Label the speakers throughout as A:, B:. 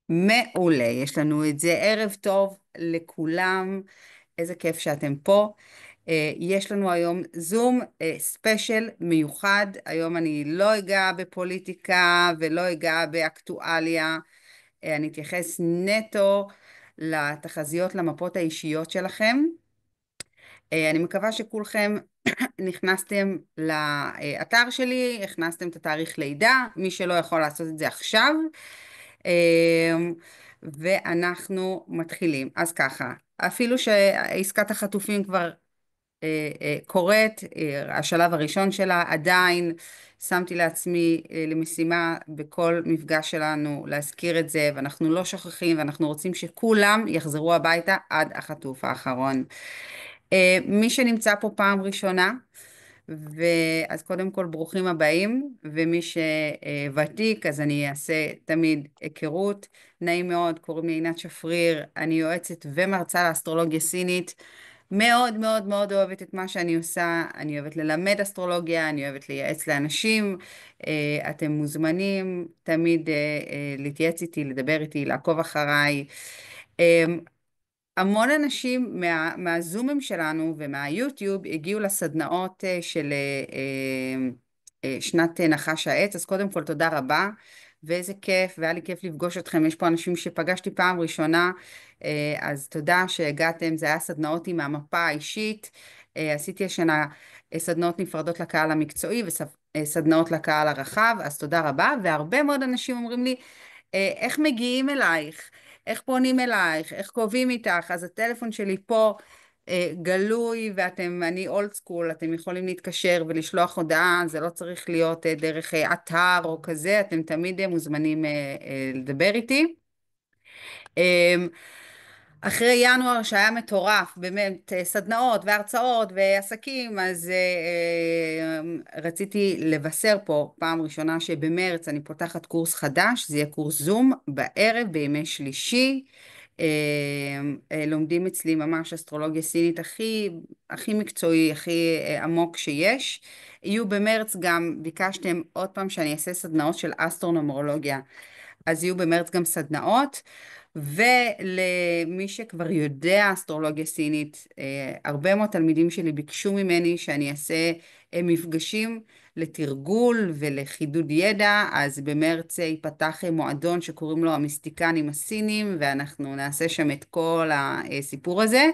A: מעולה, יש לנו את זה. ערב טוב לכולם, איזה כיף שאתם פה. יש לנו היום זום ספיישל מיוחד. היום אני לא אגע בפוליטיקה ולא אגע באקטואליה. אני אתייחס נטו לתחזיות, למפות האישיות שלכם. אני מקווה שכולכם נכנסתם לאתר שלי, הכנסתם את התאריך לידה, מי שלא יכול לעשות את זה עכשיו. ואנחנו מתחילים. אז ככה, אפילו שעסקת החטופים כבר קורית, השלב הראשון שלה, עדיין שמתי לעצמי למשימה בכל מפגש שלנו להזכיר את זה, ואנחנו לא שוכחים, ואנחנו רוצים שכולם יחזרו הביתה עד החטוף האחרון. מי שנמצא פה פעם ראשונה, אז קודם כל ברוכים הבאים, ומי שוותיק אז אני אעשה תמיד היכרות. נעים מאוד, קוראים לי עינת שפריר, אני יועצת ומרצה לאסטרולוגיה סינית. מאוד מאוד מאוד אוהבת את מה שאני עושה, אני אוהבת ללמד אסטרולוגיה, אני אוהבת לייעץ לאנשים. אתם מוזמנים תמיד להתייעץ איתי, לדבר איתי, לעקוב אחריי. המון אנשים מהזומים שלנו ומהיוטיוב הגיעו לסדנאות של שנת נחש העץ, אז קודם כל תודה רבה, ואיזה כיף, והיה לי כיף לפגוש אתכם. יש פה אנשים שפגשתי פעם ראשונה, אז תודה שהגעתם. זה היה סדנאות עם המפה האישית. עשיתי השנה סדנאות נפרדות לקהל המקצועי וסדנאות לקהל הרחב, אז תודה רבה. והרבה מאוד אנשים אומרים לי, איך מגיעים אלייך? איך פונים אלייך? איך קובעים איתך? אז הטלפון שלי פה גלוי, אני אולד סקול, אתם יכולים להתקשר ולשלוח הודעה, זה לא צריך להיות דרך אתר או כזה, אתם תמיד מוזמנים לדבר איתי. אחרי ינואר שהיה מטורף, באמת סדנאות והרצאות ועסקים, אז רציתי לבשר פה פעם ראשונה שבמרץ אני פותחת קורס חדש, זה יהיה קורס זום בערב בימי שלישי. לומדים אצלי ממש אסטרולוגיה סינית הכי מקצועי, הכי עמוק שיש. יהיו במרץ גם, ביקשתם עוד פעם שאני אעשה סדנאות של אסטרונומרולוגיה, אז יהיו במרץ גם סדנאות. ולמי שכבר יודע אסטרולוגיה סינית, הרבה מאוד תלמידים שלי ביקשו ממני שאני אעשה מפגשים לתרגול ולחידוד ידע, אז במרץ ייפתח מועדון שקוראים לו המיסטיקנים הסינים, ואנחנו נעשה שם את כל הסיפור הזה.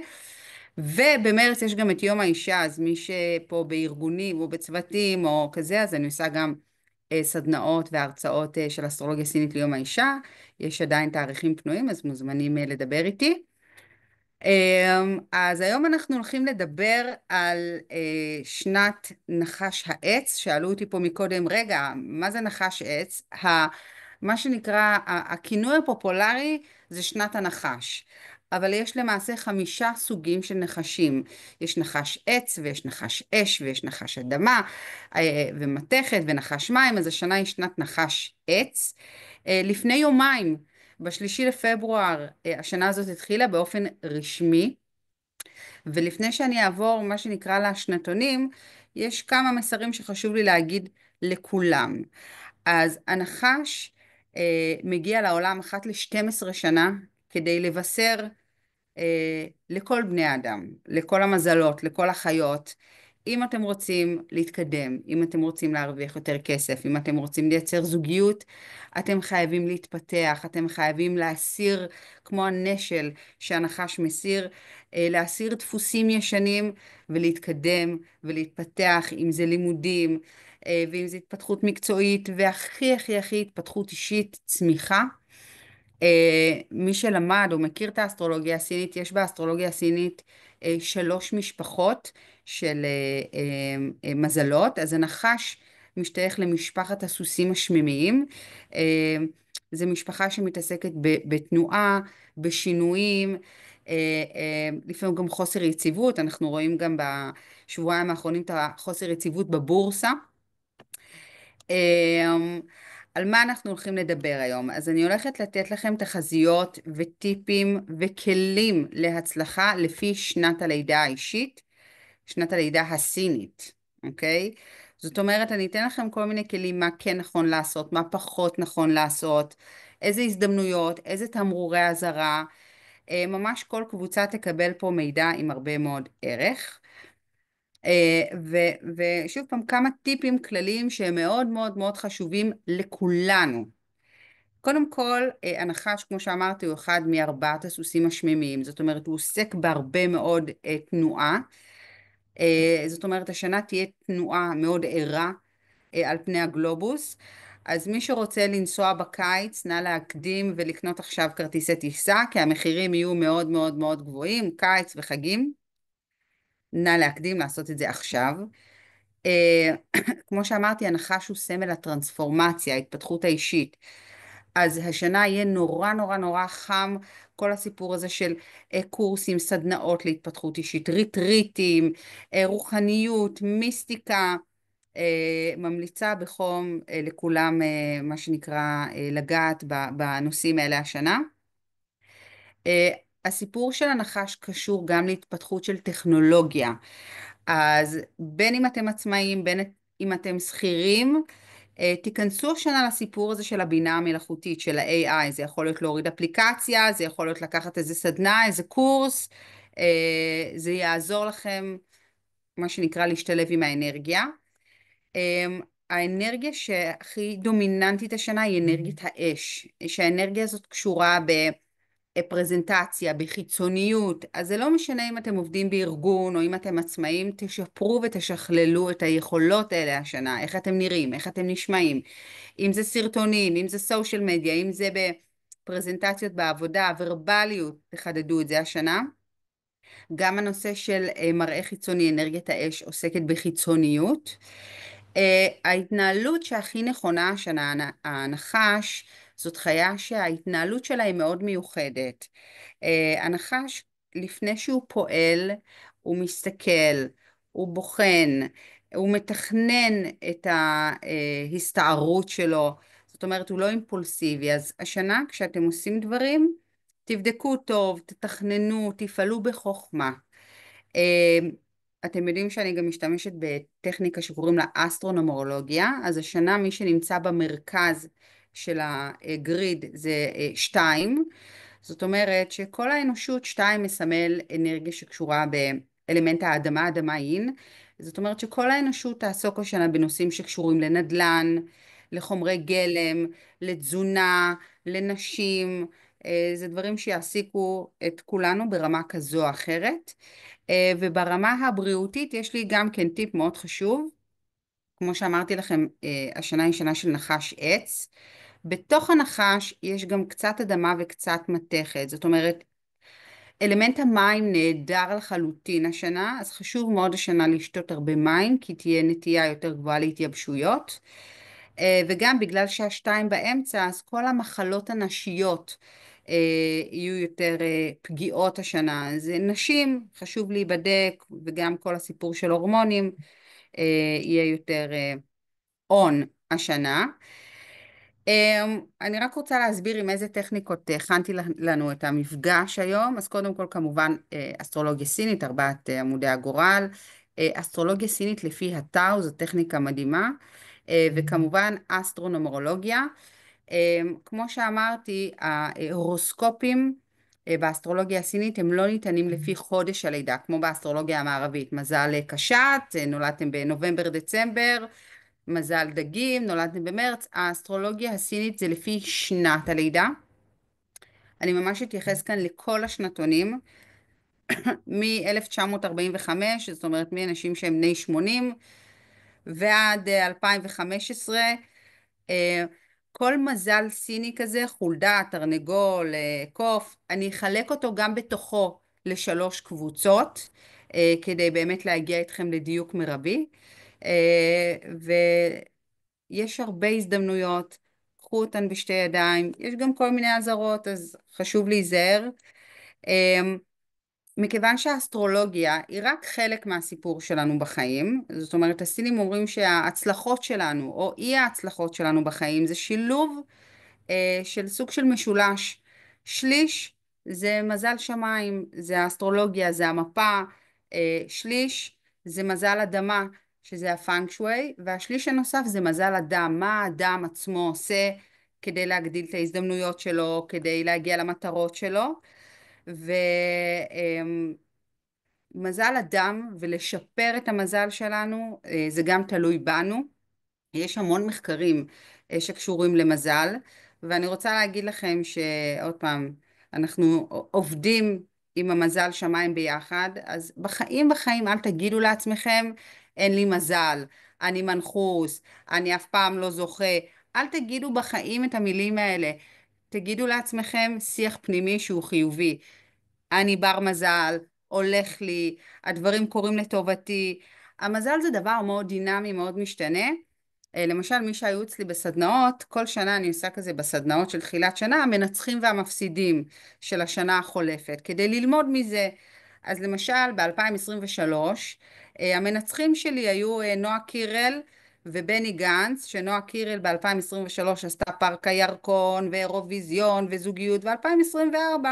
A: ובמרץ יש גם את יום האישה, אז מי שפה בארגונים או בצוותים או כזה, אז אני עושה גם סדנאות והרצאות של אסטרולוגיה סינית ליום האישה. יש עדיין תאריכים פנויים, אז מוזמנים לדבר איתי. אז היום אנחנו הולכים לדבר על שנת נחש העץ. שאלו אותי פה מקודם, רגע, מה זה נחש עץ? מה שנקרא, הכינוי הפופולרי זה שנת הנחש. אבל יש למעשה 5 סוגים של נחשים. יש נחש עץ, ויש נחש אש, ויש נחש אדמה, ומתכת, ונחש מים, אז השנה היא שנת נחש עץ. לפני יומיים, בשלישי לפברואר, השנה הזאת התחילה באופן רשמי, ולפני שאני אעבור מה שנקרא לשנתונים, יש כמה מסרים שחשוב לי להגיד לכולם. אז הנחש מגיע לעולם אחת ל-12 שנה כדי לבשר לכל בני האדם, לכל המזלות, לכל החיות. אם אתם רוצים להתקדם, אם אתם רוצים להרוויח יותר כסף, אם אתם רוצים לייצר זוגיות, אתם חייבים להתפתח, אתם חייבים להסיר, כמו הנשל שהנחש מסיר, להסיר דפוסים ישנים ולהתקדם ולהתפתח, אם זה לימודים, ואם זה התפתחות מקצועית, והכי הכי הכי התפתחות אישית, צמיחה. מי שלמד או מכיר את האסטרולוגיה הסינית, יש באסטרולוגיה הסינית 3 משפחות של מזלות. אז הנחש משתייך למשפחת הסוסים השמימיים. זו משפחה שמתעסקת בתנועה, בשינויים, לפעמים גם חוסר יציבות. אנחנו רואים גם בשבועיים האחרונים את החוסר יציבות בבורסה. על מה אנחנו הולכים לדבר היום? אז אני הולכת לתת לכם תחזיות וטיפים וכלים להצלחה לפי שנת הלידה האישית, שנת הלידה הסינית, אוקיי? זאת אומרת, אני אתן לכם כל מיני כלים מה כן נכון לעשות, מה פחות נכון לעשות, איזה הזדמנויות, איזה תמרורי אזהרה, ממש כל קבוצה תקבל פה מידע עם הרבה מאוד ערך. ושוב פעם, כמה טיפים כלליים שהם מאוד מאוד מאוד חשובים לכולנו. קודם כל, הנחש, כמו שאמרתי, הוא אחד מארבעת הסוסים השמימיים, זאת אומרת, הוא עוסק בהרבה מאוד תנועה, זאת אומרת, השנה תהיה תנועה מאוד ערה על פני הגלובוס, אז מי שרוצה לנסוע בקיץ, נא להקדים ולקנות עכשיו כרטיסי טיסה, כי המחירים יהיו מאוד מאוד מאוד גבוהים, קיץ וחגים, נא להקדים לעשות את זה עכשיו. כמו שאמרתי, הנחש הוא סמל הטרנספורמציה, ההתפתחות האישית. אז השנה יהיה נורא נורא נורא חם, כל הסיפור הזה של קורסים, סדנאות להתפתחות אישית, ריטריטים, רוחניות, מיסטיקה, ממליצה בחום לכולם, מה שנקרא, לגעת בנושאים האלה השנה. הסיפור של הנחש קשור גם להתפתחות של טכנולוגיה. אז בין אם אתם עצמאים, בין אם אתם שכירים, תיכנסו השנה לסיפור הזה של הבינה המלאכותית, של ה-AI. זה יכול להיות להוריד אפליקציה, זה יכול להיות לקחת איזה סדנה, איזה קורס, זה יעזור לכם, מה שנקרא, להשתלב עם האנרגיה. האנרגיה שהכי דומיננטית השנה היא אנרגיית האש, שהאנרגיה הזאת קשורה בפרזנטציה, בחיצוניות, אז זה לא משנה אם אתם עובדים בארגון או אם אתם עצמאים, תשפרו ותשכללו את היכולות האלה השנה, איך אתם נראים, איך אתם נשמעים, אם זה סרטונים, אם זה סושיאל מדיה, אם זה בפרזנטציות בעבודה, ורבליות, תחדדו את זה השנה. גם הנושא של מראה חיצוני, אנרגיית האש עוסקת בחיצוניות. ההתנהלות שהכי נכונה השנה, הנחש, זאת חיה שההתנהלות שלה היא מאוד מיוחדת. הנחש, לפני שהוא פועל, הוא מסתכל, הוא בוחן, הוא מתכנן את ההסתערות שלו, זאת אומרת, הוא לא אימפולסיבי. אז השנה, כשאתם עושים דברים, תבדקו טוב, תתכננו, תפעלו בחוכמה. אתם יודעים שאני גם משתמשת בטכניקה שקוראים לה אסטרונומרולוגיה, אז השנה מי שנמצא במרכז של הגריד זה 2, זאת אומרת שכל האנושות 2 מסמל אנרגיה שקשורה באלמנט האדמה, אדמה אין, זאת אומרת שכל האנושות תעסוק השנה בנושאים שקשורים לנדלן, לחומרי גלם, לתזונה, לנשים, זה דברים שיעסיקו את כולנו ברמה כזו או אחרת. וברמה הבריאותית יש לי גם כן טיפ מאוד חשוב. כמו שאמרתי לכם, השנה היא שנה של נחש עץ. בתוך הנחש יש גם קצת אדמה וקצת מתכת. זאת אומרת, אלמנט המים נהדר לחלוטין השנה, אז חשוב מאוד השנה לשתות הרבה מים, כי תהיה נטייה יותר גבוהה להתייבשויות. וגם בגלל שהשתיים באמצע, אז כל המחלות הנשיות יהיו יותר פגיעות השנה. אז נשים, חשוב להיבדק, וגם כל הסיפור של הורמונים יהיה יותר און השנה. אני רק רוצה להסביר עם איזה טכניקות הכנתי לנו את המפגש היום. אז קודם כל כמובן אסטרולוגיה סינית, 4 עמודי הגורל. אסטרולוגיה סינית לפי הטאו, זו טכניקה מדהימה. וכמובן אסטרונומרולוגיה. כמו שאמרתי, ההורוסקופים באסטרולוגיה הסינית הם לא ניתנים לפי חודש הלידה, כמו באסטרולוגיה המערבית. מזל קשת, נולדתם בנובמבר דצמבר, מזל דגים, נולדתם במרץ. האסטרולוגיה הסינית זה לפי שנת הלידה. אני ממש אתייחס כאן לכל השנתונים, מ-1945, זאת אומרת מאנשים שהם בני 80, ועד 2015, כל מזל סיני כזה, חולדה, תרנגול, קוף, אני אחלק אותו גם בתוכו ל3 קבוצות, כדי באמת להגיע איתכם לדיוק מרבי. ויש הרבה הזדמנויות, קחו אותן בשתי ידיים, יש גם כל מיני אזהרות, אז חשוב להיזהר. מכיוון שהאסטרולוגיה היא רק חלק מהסיפור שלנו בחיים, זאת אומרת, הסינים אומרים שההצלחות שלנו, או אי ההצלחות שלנו בחיים, זה שילוב של סוג של משולש. שליש זה מזל שמיים, זה האסטרולוגיה, זה המפה, שליש זה מזל אדמה, שזה הפנג שווי, והשליש הנוסף זה מזל אדם, מה האדם עצמו עושה כדי להגדיל את ההזדמנויות שלו, כדי להגיע למטרות שלו. ומזל אדם ולשפר את המזל שלנו, זה גם תלוי בנו. יש המון מחקרים שקשורים למזל, ואני רוצה להגיד לכם שעוד פעם, אנחנו עובדים עם המזל שמיים ביחד, אז בחיים אל תגידו לעצמכם, אין לי מזל, אני מנחוס, אני אף פעם לא זוכה. אל תגידו בחיים את המילים האלה. תגידו לעצמכם שיח פנימי שהוא חיובי. אני בר מזל, הולך לי, הדברים קורים לטובתי. המזל זה דבר מאוד דינמי, מאוד משתנה. למשל, מי שהיו אצלי בסדנאות, כל שנה אני עושה כזה בסדנאות של תחילת שנה, המנצחים והמפסידים של השנה החולפת, כדי ללמוד מזה. אז למשל, ב-2023, המנצחים שלי היו נועה קירל ובני גנץ, שנועה קירל ב-2023 עשתה פארק הירקון ואירוויזיון וזוגיות, ו-2024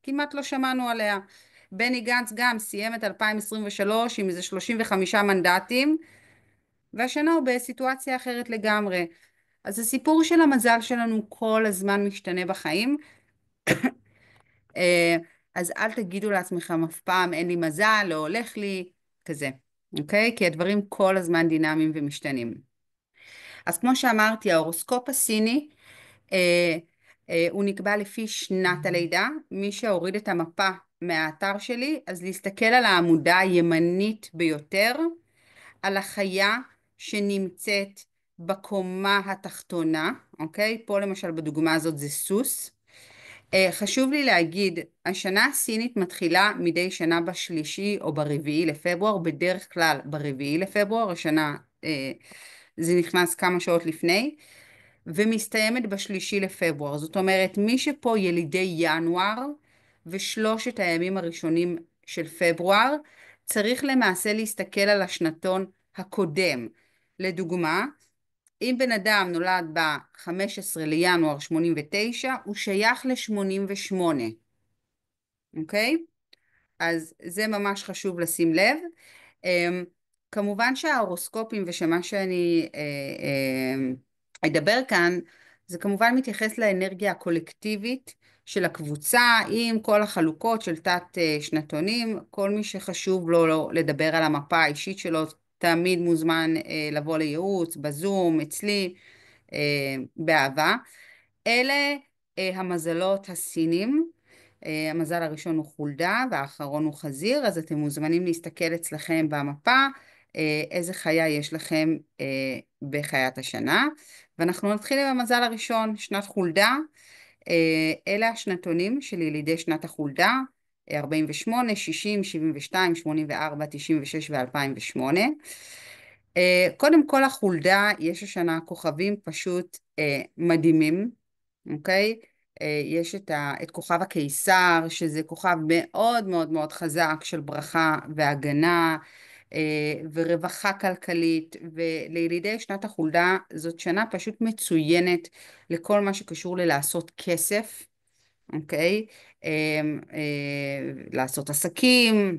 A: כמעט לא שמענו עליה. בני גנץ גם סיים את 2023 עם איזה 35 מנדטים, והשנה הוא בסיטואציה אחרת לגמרי. אז הסיפור של המזל שלנו כל הזמן משתנה בחיים. אה, אז אל תגידו לעצמכם אף פעם, אין לי מזל, לא הולך לי, כזה, אוקיי? כי הדברים כל הזמן דינמיים ומשתנים. אז כמו שאמרתי, ההורוסקופ הסיני, אה, הוא נקבע לפי שנת הלידה. מי שהוריד את המפה מהאתר שלי, אז להסתכל על העמודה הימנית ביותר, על החיה שנמצאת בקומה התחתונה, אוקיי? פה למשל בדוגמה הזאת זה סוס. חשוב לי להגיד, השנה הסינית מתחילה מדי שנה בשלישי או ברביעי לפברואר, בדרך כלל ברביעי לפברואר, השנה זה נכנס כמה שעות לפני, ומסתיימת בשלישי לפברואר. זאת אומרת, מי שפה ילידי ינואר ושלושת הימים הראשונים של פברואר, צריך למעשה להסתכל על השנתון הקודם. לדוגמה, אם בן אדם נולד ב-15 לינואר 89, הוא שייך ל-88, אוקיי? אז זה ממש חשוב לשים לב. כמובן שההורוסקופים ושמה שאני אדבר כאן, זה כמובן מתייחס לאנרגיה הקולקטיבית של הקבוצה, עם כל החלוקות של תת שנתונים. כל מי שחשוב לו לדבר על המפה האישית שלו, תמיד מוזמן לבוא לייעוץ, בזום, אצלי, באהבה. אלה המזלות הסינים. המזל הראשון הוא חולדה והאחרון הוא חזיר, אז אתם מוזמנים להסתכל אצלכם במפה איזה חיה יש לכם בחיית השנה. ואנחנו נתחיל עם המזל הראשון, שנת חולדה. אלה השנתונים של ילידי שנת החולדה, 48, 60, 72, 84, 96 ו-2008. קודם כל החולדה, יש השנה כוכבים פשוט מדהימים, אוקיי? יש את כוכב הקיסר, שזה כוכב מאוד מאוד מאוד חזק של ברכה והגנה ורווחה כלכלית, ולילידי שנת החולדה זאת שנה פשוט מצוינת לכל מה שקשור ללעשות כסף, אוקיי? לעשות עסקים,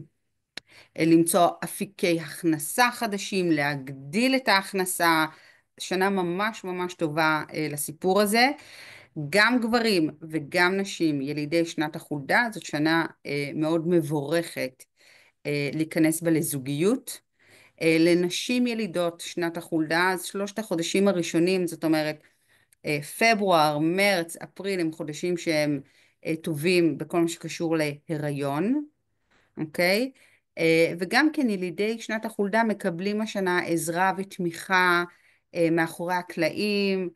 A: למצוא אפיקי הכנסה חדשים, להגדיל את ההכנסה. שנה ממש ממש טובה לסיפור הזה. גם גברים וגם נשים ילידי שנת החולדה, זאת שנה מאוד מבורכת להיכנס בה לזוגיות. לנשים ילידות שנת החולדה, אז שלושת החודשים הראשונים, זאת אומרת, פברואר, מרץ, אפריל, הם חודשים שהם טובים בכל מה שקשור להיריון, אוקיי? וגם כן ילידי שנת החולדה מקבלים השנה עזרה ותמיכה מאחורי הקלעים,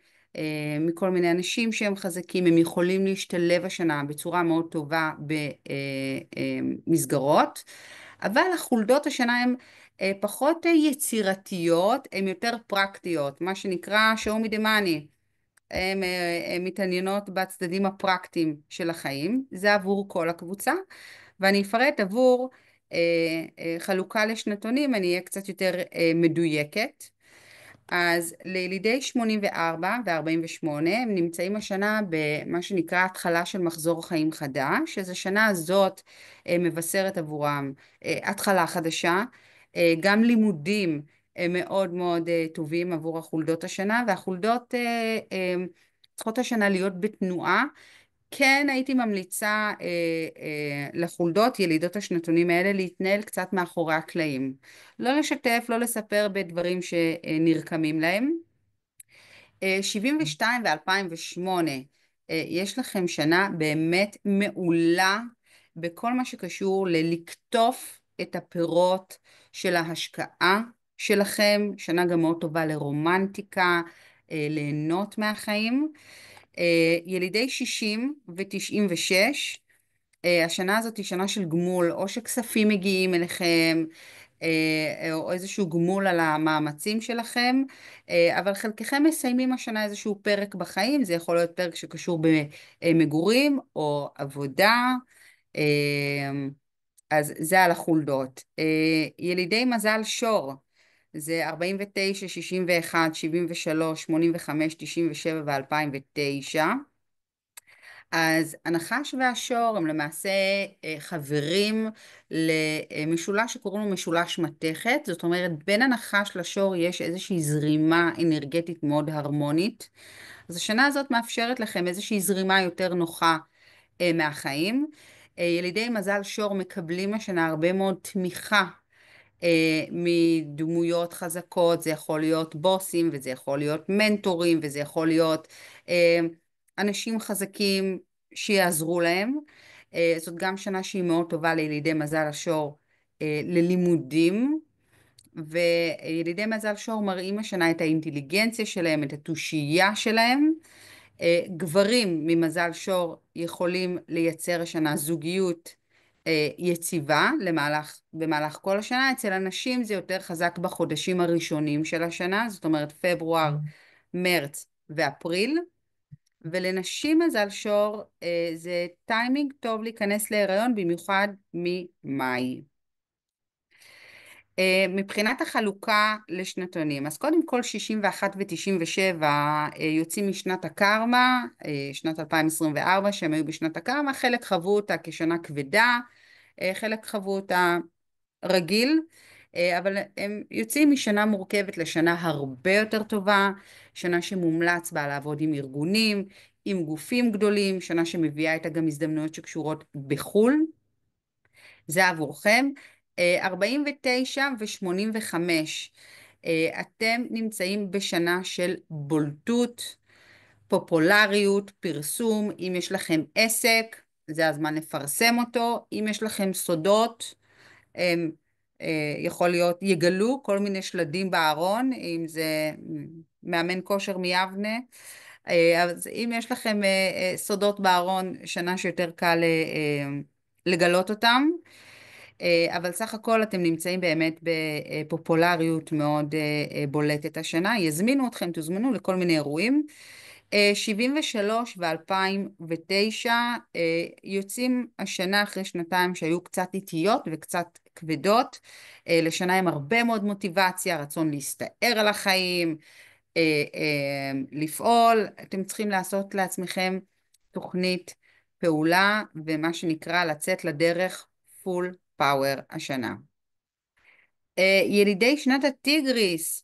A: מכל מיני אנשים שהם חזקים, הם יכולים להשתלב השנה בצורה מאוד טובה במסגרות, אבל החולדות השנה הן פחות יצירתיות, הן יותר פרקטיות, מה שנקרא show me the money. הן מתעניינות בצדדים הפרקטיים של החיים, זה עבור כל הקבוצה, ואני אפרט עבור חלוקה לשנתונים, אני אהיה קצת יותר מדויקת. אז לילידי 84 ו-48 הם נמצאים השנה במה שנקרא התחלה של מחזור חיים חדש, אז השנה הזאת מבשרת עבורם התחלה חדשה, גם לימודים מאוד מאוד טובים עבור החולדות השנה, והחולדות צריכות השנה להיות בתנועה, כן הייתי ממליצה לחולדות, ילידות השנתונים האלה, להתנהל קצת מאחורי הקלעים. לא לשתף, לא לספר בדברים שנרקמים להם. 72 ו-2008, יש לכם שנה באמת מעולה בכל מה שקשור ללקטוף את הפירות של ההשקעה שלכם, שנה גם מאוד טובה לרומנטיקה, ליהנות מהחיים. ילידי 60 ו-96, השנה הזאת היא שנה של גמול, או שכספים מגיעים אליכם, או איזשהו גמול על המאמצים שלכם, אבל חלקכם מסיימים השנה איזשהו פרק בחיים, זה יכול להיות פרק שקשור במגורים או עבודה, אה, אז זה על החולדות. ילידי מזל שור, זה 49, 61, 73, 85, 97 ו-2009. אז הנחש והשור הם למעשה חברים למשולש שקוראים לו משולש מתכת, זאת אומרת בין הנחש לשור יש איזושהי זרימה אנרגטית מאוד הרמונית, אז השנה הזאת מאפשרת לכם איזושהי זרימה יותר נוחה מהחיים. ילידי מזל שור מקבלים השנה הרבה מאוד תמיכה מדמויות חזקות, זה יכול להיות בוסים וזה יכול להיות מנטורים וזה יכול להיות אנשים חזקים שיעזרו להם. זאת גם שנה שהיא מאוד טובה לילידי מזל השור ללימודים, וילידי מזל שור מראים השנה את האינטליגנציה שלהם, את התושייה שלהם. גברים ממזל שור יכולים לייצר השנה זוגיות יציבה במהלך כל השנה. אצל הנשים זה יותר חזק בחודשים הראשונים של השנה, זאת אומרת פברואר, מרץ ואפריל. ולנשים מזל שור זה טיימינג טוב להיכנס להיריון, במיוחד ממאי. מבחינת החלוקה לשנתונים, אז קודם כל 61 ו-97 יוצאים משנת הקרמה, שנת 2024 שהם היו בשנת הקרמה, חלק חוו אותה כשנה כבדה, חלק חוו אותה רגיל, אבל הם יוצאים משנה מורכבת לשנה הרבה יותר טובה, שנה שמומלץ בה לעבוד עם ארגונים, עם גופים גדולים, שנה שמביאה איתה גם הזדמנויות שקשורות בחו"ל, זה עבורכם. 49 ו-85, אתם נמצאים בשנה של בולטות, פופולריות, פרסום. אם יש לכם עסק, זה הזמן לפרסם אותו. אם יש לכם סודות, הם יכול להיות, יגלו כל מיני שלדים בארון, אם זה מאמן כושר מיבנה. אז אם יש לכם סודות בארון, שנה שיותר קל לגלות אותם. אבל סך הכל אתם נמצאים באמת בפופולריות מאוד בולטת השנה. יזמינו אתכם, תוזמנו לכל מיני אירועים. 73 ו-2009 יוצאים השנה אחרי שנתיים שהיו קצת איטיות וקצת כבדות, לשנה עם הרבה מאוד מוטיבציה, רצון להסתער על החיים, לפעול. אתם צריכים לעשות לעצמכם תוכנית פעולה ומה שנקרא לצאת לדרך פול פאוור השנה. ילידי שנת הטיגריס,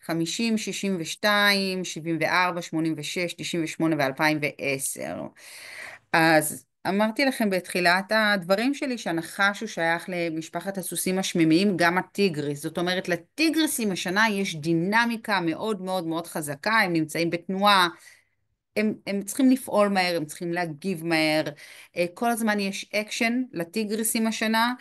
A: 50, 62, 74, 86, 98 ו-2010. אז אמרתי לכם בתחילת הדברים שלי שהנחש הוא שייך למשפחת הסוסים השמימיים, גם הטיגריס. זאת אומרת, לטיגריסים השנה יש דינמיקה מאוד מאוד מאוד חזקה, הם נמצאים בתנועה, הם צריכים לפעול מהר, הם צריכים להגיב מהר, כל הזמן יש אקשן לטיגריסים השנה.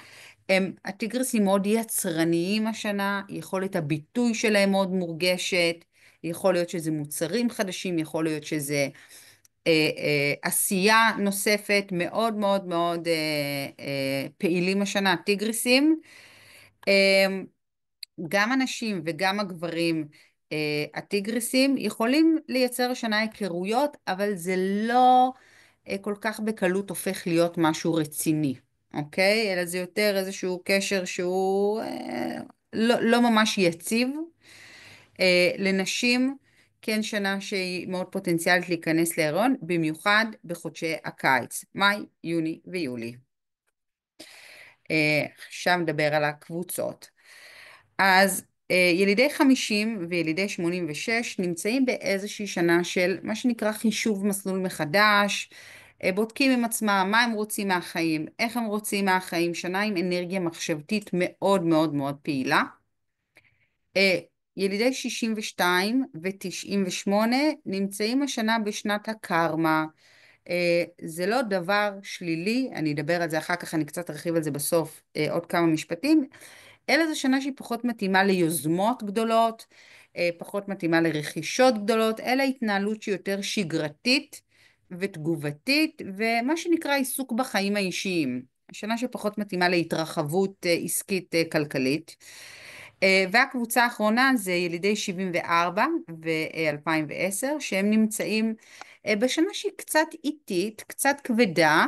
A: הטיגריסים מאוד יצרניים השנה, יכולת הביטוי שלהם מאוד מורגשת, יכול להיות שזה מוצרים חדשים, יכול להיות שזה עשייה נוספת, מאוד מאוד מאוד פעילים השנה הטיגריסים. גם הנשים וגם הגברים הטיגריסים יכולים לייצר השנה היכרויות, אבל זה לא כל כך בקלות הופך להיות משהו רציני, אוקיי? אלא זה יותר איזשהו קשר שהוא לא ממש יציב. לנשים כן שנה שהיא מאוד פוטנציאלית להיכנס להיריון, במיוחד בחודשי הקיץ, מאי, יוני ויולי. עכשיו נדבר על הקבוצות. אז ילידי 50 וילידי 86 נמצאים באיזושהי שנה של מה שנקרא חישוב מסלול מחדש, בודקים עם עצמם מה הם רוצים מהחיים, איך הם רוצים מהחיים, שנה עם אנרגיה מחשבתית מאוד מאוד מאוד פעילה. אה, ילידי 62 ו-98 נמצאים השנה בשנת הקרמה. זה לא דבר שלילי, אני אדבר על זה אחר כך, אני קצת ארחיב על זה בסוף, עוד כמה משפטים, אלא זו שנה שהיא פחות מתאימה ליוזמות גדולות, פחות מתאימה לרכישות גדולות, אלא התנהלות שהיא יותר שגרתית ותגובתית, ומה שנקרא עיסוק בחיים האישיים. שנה שפחות מתאימה להתרחבות עסקית כלכלית. והקבוצה האחרונה זה ילידי 74 ו-2010, שהם נמצאים בשנה שהיא קצת איטית, קצת כבדה.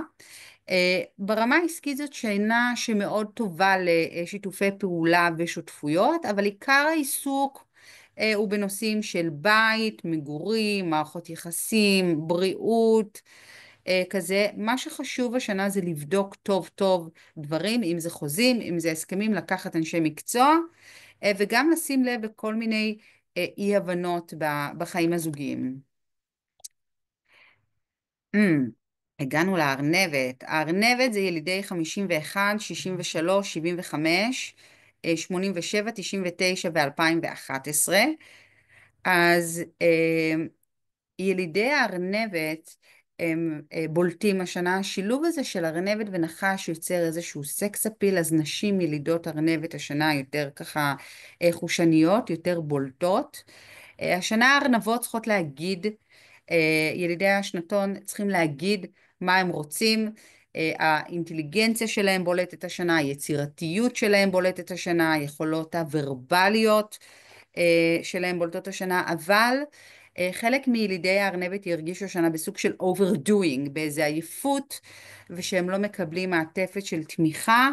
A: ברמה העסקית זאת שנה שמאוד טובה לשיתופי פעולה ושותפויות, אבל עיקר העיסוק הוא בנושאים של בית, מגורים, מערכות יחסים, בריאות, כזה. מה שחשוב השנה זה לבדוק טוב טוב דברים, אם זה חוזים, אם זה הסכמים, לקחת אנשי מקצוע, וגם לשים לב לכל מיני אי-הבנות בחיים הזוגיים. אמ, הגענו לארנבת. הארנבת זה ילידי 51, 63, 75, 87, 99 ו-2011. אז ילידי הארנבת הם בולטים השנה. השילוב הזה של ארנבת ונחש יוצר איזשהו סקס אפיל, אז נשים ילידות ארנבת השנה יותר ככה חושניות, יותר בולטות. השנה הארנבות צריכות להגיד, ילידי השנתון צריכים להגיד מה הם רוצים, האינטליגנציה שלהם בולטת השנה, היצירתיות שלהם בולטת השנה, היכולות הוורבליות שלהם בולטות השנה, אבל חלק מילידי הארנבת ירגישו השנה בסוג של overdoing, באיזה עייפות, ושהם לא מקבלים מעטפת של תמיכה,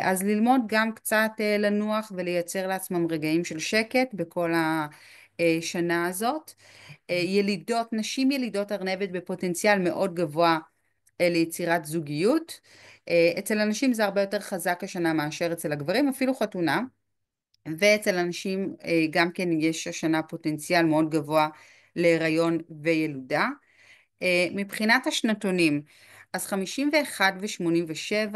A: אז ללמוד גם קצת לנוח ולייצר לעצמם רגעים של שקט בכל השנה הזאת. נשים ילידות ארנבת בפוטנציאל מאוד גבוה ליצירת זוגיות. אצל הנשים זה הרבה יותר חזק השנה מאשר אצל הגברים, אפילו חתונה. ואצל אנשים גם כן יש השנה פוטנציאל מאוד גבוה להיריון וילודה. מבחינת השנתונים, אז 51 ו-87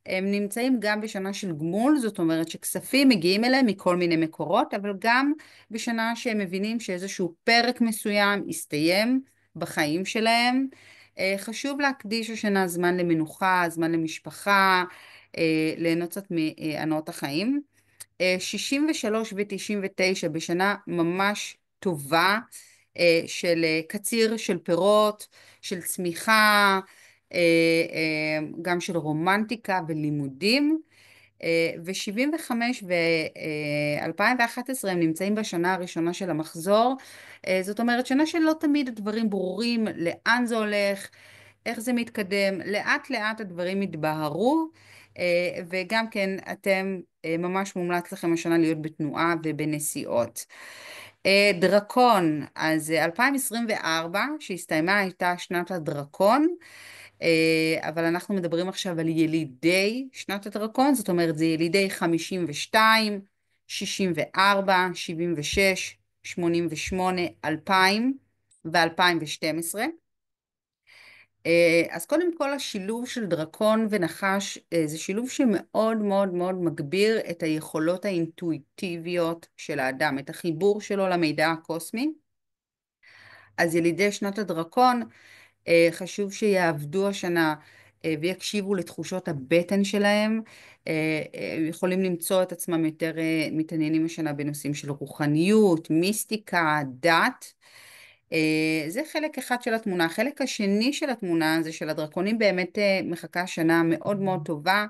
A: הם נמצאים גם בשנה של גמול, זאת אומרת שכספים מגיעים אליהם מכל מיני מקורות, אבל גם בשנה שהם מבינים שאיזשהו פרק מסוים הסתיים בחיים שלהם. חשוב להקדיש השנה זמן למנוחה, זמן למשפחה, ליהנות קצת מהנאות החיים. 63 ו-99 בשנה ממש טובה, של קציר של פירות, של צמיחה, גם של רומנטיקה ולימודים. ו-75 ו-2011 הם נמצאים בשנה הראשונה של המחזור. זאת אומרת, שנה שלא תמיד הדברים ברורים, לאן זה הולך, איך זה מתקדם, לאט לאט הדברים מתבהרו, וגם כן אתם ממש מומלץ לכם השנה להיות בתנועה ובנסיעות. דרקון, אז 2024 שהסתיימה הייתה שנת הדרקון, אבל אנחנו מדברים עכשיו על ילידי שנת הדרקון, זאת אומרת זה ילידי 52, 64, 76, 88, 2000 ו-2012. אז קודם כל השילוב של דרקון ונחש זה שילוב שמאוד מאוד מאוד מגביר את היכולות האינטואיטיביות של האדם, את החיבור שלו למידע הקוסמי. אז ילידי שנת הדרקון חשוב שיעבדו השנה ויקשיבו לתחושות הבטן שלהם. יכולים למצוא את עצמם יותר מתעניינים השנה בנושאים של רוחניות, מיסטיקה, דת. זה חלק אחד של התמונה. החלק השני של התמונה זה של הדרקונים, באמת מחכה שנה מאוד מאוד טובה,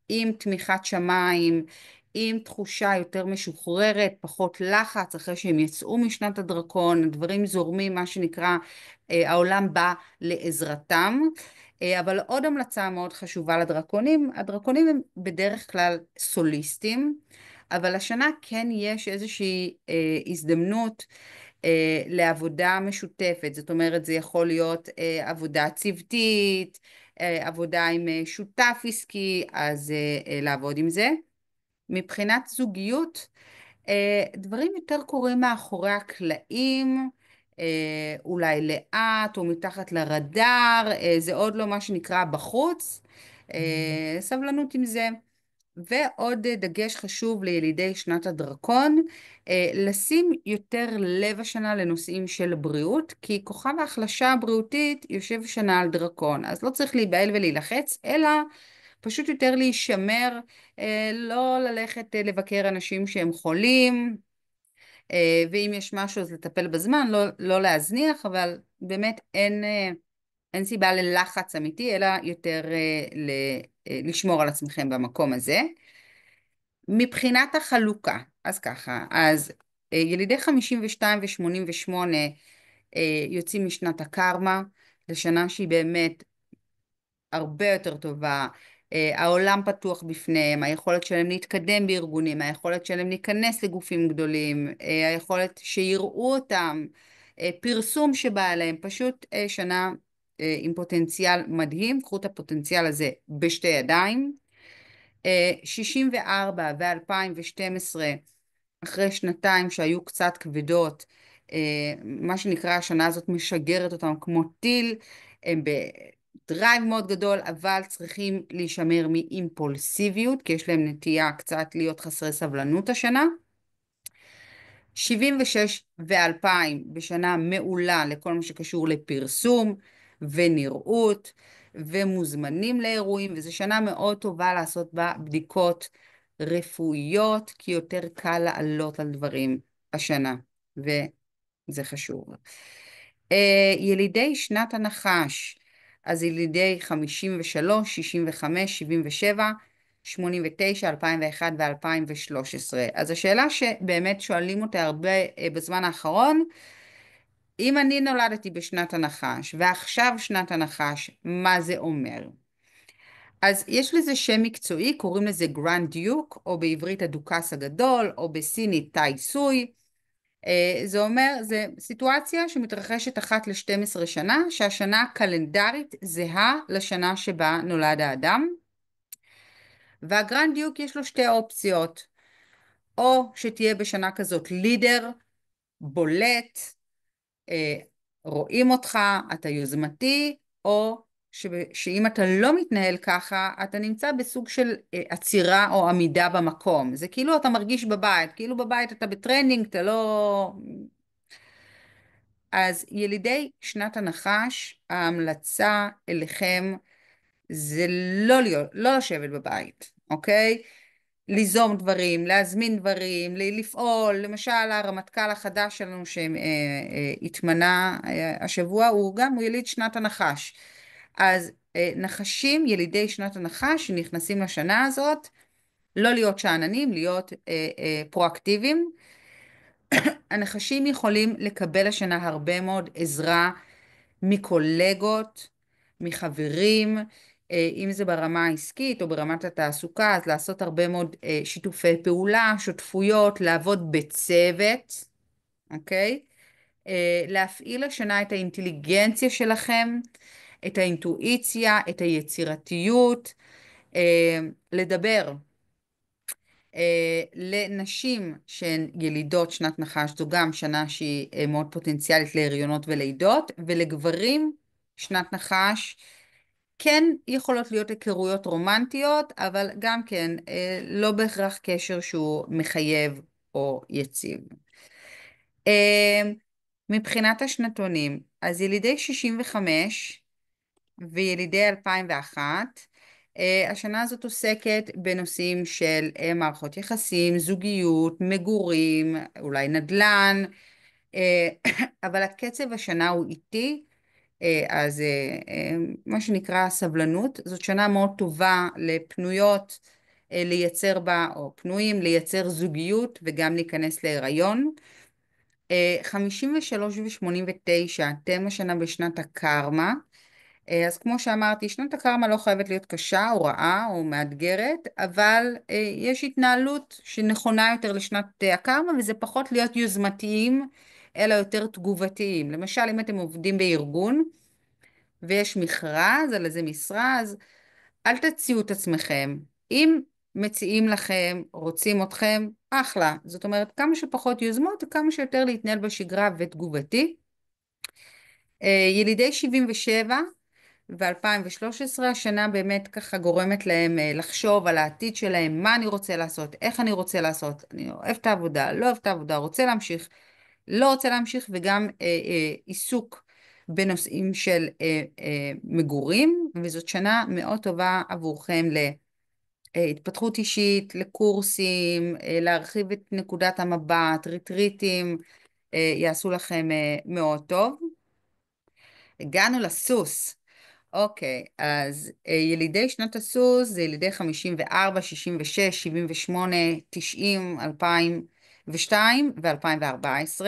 A: עם תמיכת שמיים, עם תחושה יותר משוחררת, פחות לחץ, אחרי שהם יצאו משנת הדרקון, דברים זורמים, מה שנקרא, העולם בא לעזרתם. אבל עוד המלצה מאוד חשובה לדרקונים, הדרקונים הם בדרך כלל סוליסטים, אבל השנה כן יש איזושהי הזדמנות לעבודה משותפת, זאת אומרת זה יכול להיות עבודה צוותית, עבודה עם שותף עסקי, אז לעבוד עם זה. מבחינת זוגיות, דברים יותר קורים מאחורי הקלעים, אולי לאט או מתחת לרדאר, זה עוד לא מה שנקרא בחוץ, סבלנות עם זה. ועוד דגש חשוב לילידי שנת הדרקון, לשים יותר לב השנה לנושאים של בריאות, כי כוכב ההחלשה הבריאותית יושב שנה על דרקון, אז לא צריך להיבהל ולהילחץ, אלא פשוט יותר להישמר, לא ללכת לבקר אנשים שהם חולים, ואם יש משהו אז לטפל בזמן, לא להזניח, אבל באמת אין סיבה ללחץ אמיתי, אלא יותר לשמור על עצמכם במקום הזה. מבחינת החלוקה, אז ככה, אז ילידי 52 ו-88 יוצאים משנת הקרמה, לשנה שהיא באמת הרבה יותר טובה, העולם פתוח בפניהם, היכולת שלהם להתקדם בארגונים, היכולת שלהם להיכנס לגופים גדולים, היכולת שיראו אותם, פרסום שבא אליהם, פשוט שנה עם פוטנציאל מדהים, קחו את הפוטנציאל הזה בשתי ידיים. 64 ו-2012, אחרי שנתיים שהיו קצת כבדות, מה שנקרא השנה הזאת משגרת אותם כמו טיל, הם בדרייב מאוד גדול, אבל צריכים להישמר מאימפולסיביות, כי יש להם נטייה קצת להיות חסרי סבלנות השנה. 76 ו-2000 בשנה מעולה לכל מה שקשור לפרסום ונראות ומוזמנים לאירועים, וזו שנה מאוד טובה לעשות בה בדיקות רפואיות, כי יותר קל לעלות על דברים השנה, וזה חשוב. ילידי שנת הנחש, אז ילידי 53, 65, 77, 89, 2001 ו-2013. אז השאלה שבאמת שואלים אותה הרבה בזמן האחרון, אם אני נולדתי בשנת הנחש, ועכשיו שנת הנחש, מה זה אומר? אז יש לזה שם מקצועי, קוראים לזה גרנד דיוק, או בעברית הדוכס הגדול, או בסינית טאי סוי. זה אומר, זה סיטואציה שמתרחשת אחת ל-12 שנה, שהשנה הקלנדרית זהה לשנה שבה נולד האדם. והגרנד דיוק יש לו שתי אופציות, או שתהיה בשנה כזאת לידר, בולט, אה, רואים אותך, אתה יוזמתי, או שאם אתה לא מתנהל ככה, אתה נמצא בסוג של עצירה או עמידה במקום. זה כאילו אתה מרגיש בבית, כאילו בבית אתה בטרנינג, אתה לא... אז ילידי שנת הנחש, ההמלצה אליכם זה לא לשבת בבית, אוקיי? ליזום דברים, להזמין דברים, לפעול, למשל הרמטכ"ל החדש שלנו שהתמנה השבוע, הוא יליד שנת הנחש. אז נחשים, ילידי שנת הנחש שנכנסים לשנה הזאת, לא להיות שאננים, להיות פרואקטיביים. הנחשים יכולים לקבל השנה הרבה מאוד עזרה מקולגות, מחברים, אם זה ברמה העסקית או ברמת התעסוקה, אז לעשות הרבה מאוד שיתופי פעולה, שותפויות, לעבוד בצוות, אוקיי? להפעיל השנה את האינטליגנציה שלכם, את האינטואיציה, את היצירתיות, לדבר. לנשים שהן ילידות שנת נחש, זו גם שנה שהיא מאוד פוטנציאלית להריונות ולידות, ולגברים שנת נחש כן יכולות להיות היכרויות רומנטיות, אבל גם כן לא בהכרח קשר שהוא מחייב או יציב. מבחינת השנתונים, אז ילידי 65 וילידי 2001, השנה הזאת עוסקת בנושאים של מערכות יחסים, זוגיות, מגורים, אולי נדל"ן, אבל הקצב השנה הוא איטי, אז מה שנקרא סבלנות, זאת שנה מאוד טובה לפנויות לייצר בה, או פנויים לייצר זוגיות וגם להיכנס להיריון. 53 ו-89, אתם השנה בשנת הקרמה, אז כמו שאמרתי, שנת הקרמה לא חייבת להיות קשה או רעה או מאתגרת, אבל יש התנהלות שנכונה יותר לשנת הקרמה, וזה פחות להיות יוזמתיים, אלא יותר תגובתיים. למשל, אם אתם עובדים בארגון, ויש מכרז על איזה משרה, אז אל תציעו את עצמכם. אם מציעים לכם, רוצים אתכם, אחלה. זאת אומרת, כמה שפחות יוזמות, כמה שיותר להתנהל בשגרה ותגובתי. ילידי 77 ו-2013, השנה באמת ככה גורמת להם לחשוב על העתיד שלהם, מה אני רוצה לעשות, איך אני רוצה לעשות, אני אוהב את העבודה, לא אוהב את העבודה, רוצה להמשיך, לא רוצה להמשיך, וגם עיסוק בנושאים של מגורים, וזאת שנה מאוד טובה עבורכם להתפתחות אישית, לקורסים, להרחיב את נקודת המבט, ריטריטים, יעשו לכם מאוד טוב. הגענו לסוס. אוקיי, אז ילידי שנת הסוס זה ילידי 54, 66, 78, 90, 2002 ו-2014.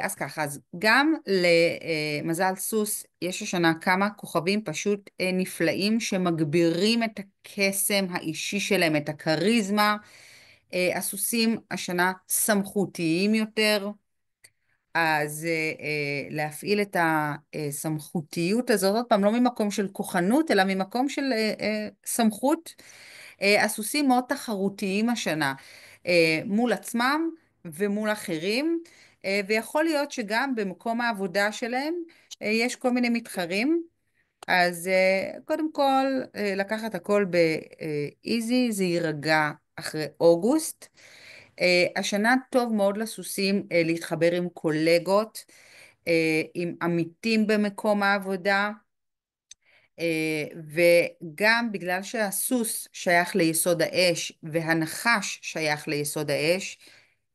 A: אז ככה, אז גם למזל סוס יש השנה כמה כוכבים פשוט נפלאים שמגבירים את הקסם האישי שלהם, את הכריזמה. הסוסים השנה סמכותיים יותר, אז להפעיל את הסמכותיות הזאת, עוד פעם, לא ממקום של כוחנות, אלא ממקום של סמכות. הסוסים מאוד תחרותיים השנה, מול עצמם ומול אחרים, ויכול להיות שגם במקום העבודה שלהם יש כל מיני מתחרים. אז קודם כל, לקחת הכל באיזי, זה יירגע אחרי אוגוסט. השנה טוב מאוד לסוסים להתחבר עם קולגות, עם עמיתים במקום העבודה, וגם בגלל שהסוס שייך ליסוד האש והנחש שייך ליסוד האש,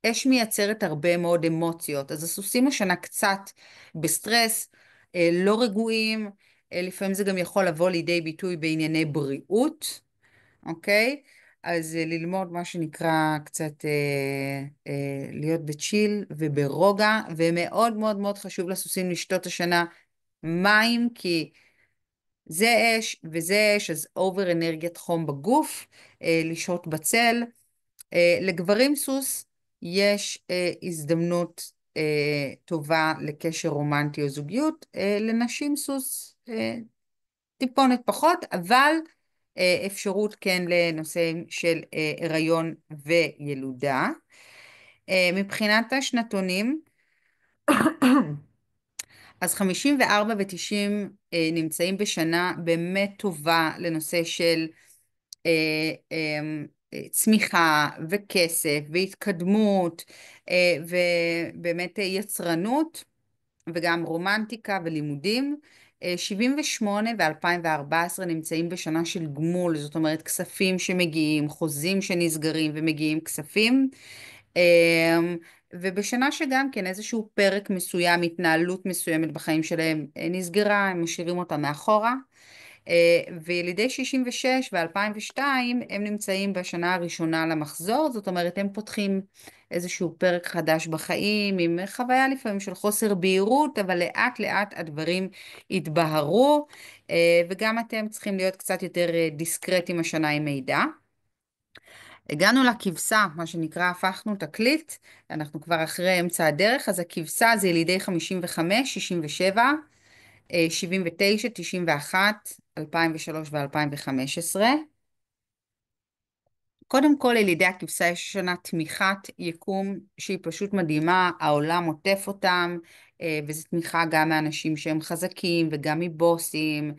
A: אש מייצרת הרבה מאוד אמוציות, אז הסוסים השנה קצת בסטרס, לא רגועים, לפעמים זה גם יכול לבוא לידי ביטוי בענייני בריאות, אוקיי? אז ללמוד מה שנקרא קצת להיות בצ'יל וברוגע, ומאוד מאוד מאוד חשוב לסוסים לשתות השנה מים, כי זה אש וזה אש, אז אובר אנרגיית חום בגוף, לשהות בצל. לגברים סוס יש הזדמנות טובה לקשר רומנטי או זוגיות, לנשים סוס טיפונת פחות, אבל אפשרות כן לנושאים של הריון וילודה. מבחינת השנתונים, אז 54 ו-90 נמצאים בשנה באמת טובה לנושא של צמיחה וכסף והתקדמות ובאמת יצרנות וגם רומנטיקה ולימודים. 78 ו-2014 נמצאים בשנה של גמול, זאת אומרת כספים שמגיעים, חוזים שנסגרים ומגיעים כספים. ובשנה שגם כן איזשהו פרק מסוים, התנהלות מסוימת בחיים שלהם נסגרה, הם משאירים אותה מאחורה. וילידי 66 ו-2002 הם נמצאים בשנה הראשונה למחזור, זאת אומרת הם פותחים איזשהו פרק חדש בחיים, עם חוויה לפעמים של חוסר בהירות, אבל לאט לאט הדברים התבהרו, וגם אתם צריכים להיות קצת יותר דיסקרטים השנה עם מידע. הגענו לכבשה, מה שנקרא, הפכנו תקליט, אנחנו כבר אחרי אמצע הדרך, אז הכבשה זה ילידי 55, 67, 79, 91, 2003 ו-2015. קודם כל, לילידי הכבשה יש שנה תמיכת יקום שהיא פשוט מדהימה, העולם עוטף אותם, וזו תמיכה גם מאנשים שהם חזקים וגם מבוסים,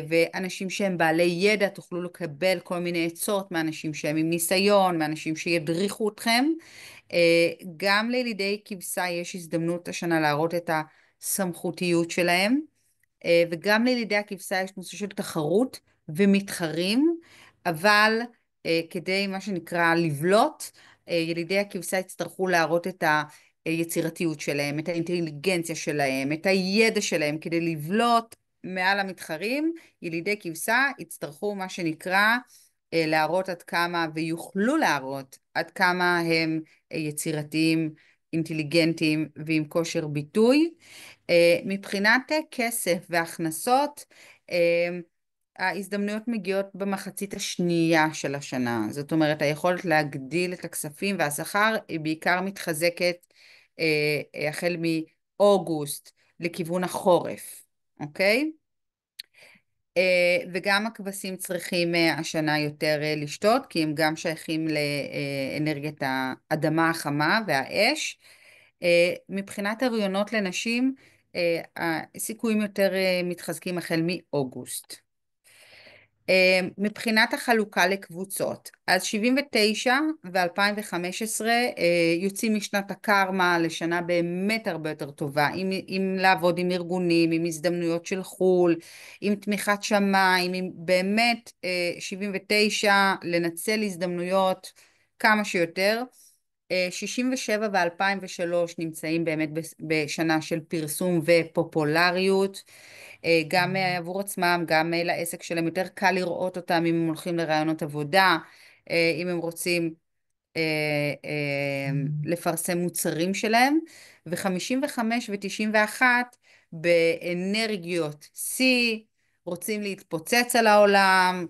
A: ואנשים שהם בעלי ידע, תוכלו לקבל כל מיני עצות מאנשים שהם עם ניסיון, מאנשים שידריכו אתכם. גם לילידי כבשה יש הזדמנות השנה להראות את הסמכותיות שלהם. וגם לילידי הכבשה יש נושא של תחרות ומתחרים, אבל כדי מה שנקרא לבלוט, ילידי הכבשה יצטרכו להראות את היצירתיות שלהם, את האינטליגנציה שלהם, את הידע שלהם, כדי לבלוט מעל המתחרים. ילידי כבשה יצטרכו מה שנקרא להראות עד כמה, ויוכלו להראות עד כמה הם יצירתיים, אינטליגנטיים ועם כושר ביטוי. מבחינת כסף והכנסות, ההזדמנויות מגיעות במחצית השנייה של השנה. זאת אומרת, היכולת להגדיל את הכספים והשכר היא בעיקר מתחזקת החל מאוגוסט לכיוון החורף, אוקיי? וגם הכבשים צריכים השנה יותר לשתות, כי הם גם שייכים לאנרגיית האדמה החמה והאש. מבחינת הריונות לנשים, הסיכויים יותר מתחזקים החל מאוגוסט. מבחינת החלוקה לקבוצות, אז 79 ו-2015 יוצאים משנת הקרמה לשנה באמת הרבה יותר טובה, עם לעבוד עם ארגונים, עם הזדמנויות של חו"ל, עם תמיכת שמיים, עם באמת 79 לנצל הזדמנויות כמה שיותר. 67 ו-2003 נמצאים באמת בשנה של פרסום ופופולריות. גם עבור עצמם, גם לעסק שלהם יותר קל לראות אותם אם הם הולכים לרעיונות עבודה, אם הם רוצים לפרסם מוצרים שלהם, ו-55 ו-91 באנרגיות C, רוצים להתפוצץ על העולם,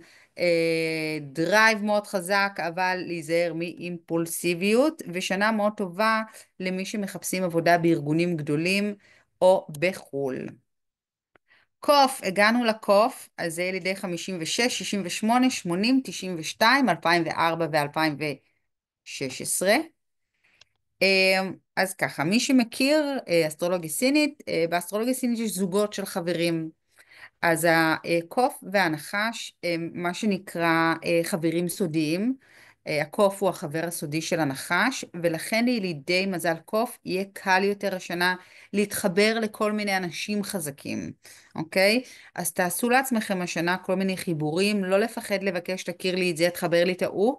A: דרייב מאוד חזק, אבל להיזהר מאימפולסיביות, ושנה מאוד טובה למי שמחפשים עבודה בארגונים גדולים או בחו"ל. קוף, הגענו לקוף, אז זה ילידי 56, 68, 80, 92, 2004 ו-2016. אז ככה, מי שמכיר אסטרולוגיה סינית, באסטרולוגיה סינית יש זוגות של חברים. אז הקוף והנחש הם מה שנקרא חברים סודיים. הקוף הוא החבר הסודי של הנחש, ולכן לילידי מזל קוף יהיה קל יותר השנה להתחבר לכל מיני אנשים חזקים, אוקיי? אז תעשו לעצמכם השנה כל מיני חיבורים, לא לפחד לבקש, תכיר לי את זה, תחבר לי את ההוא.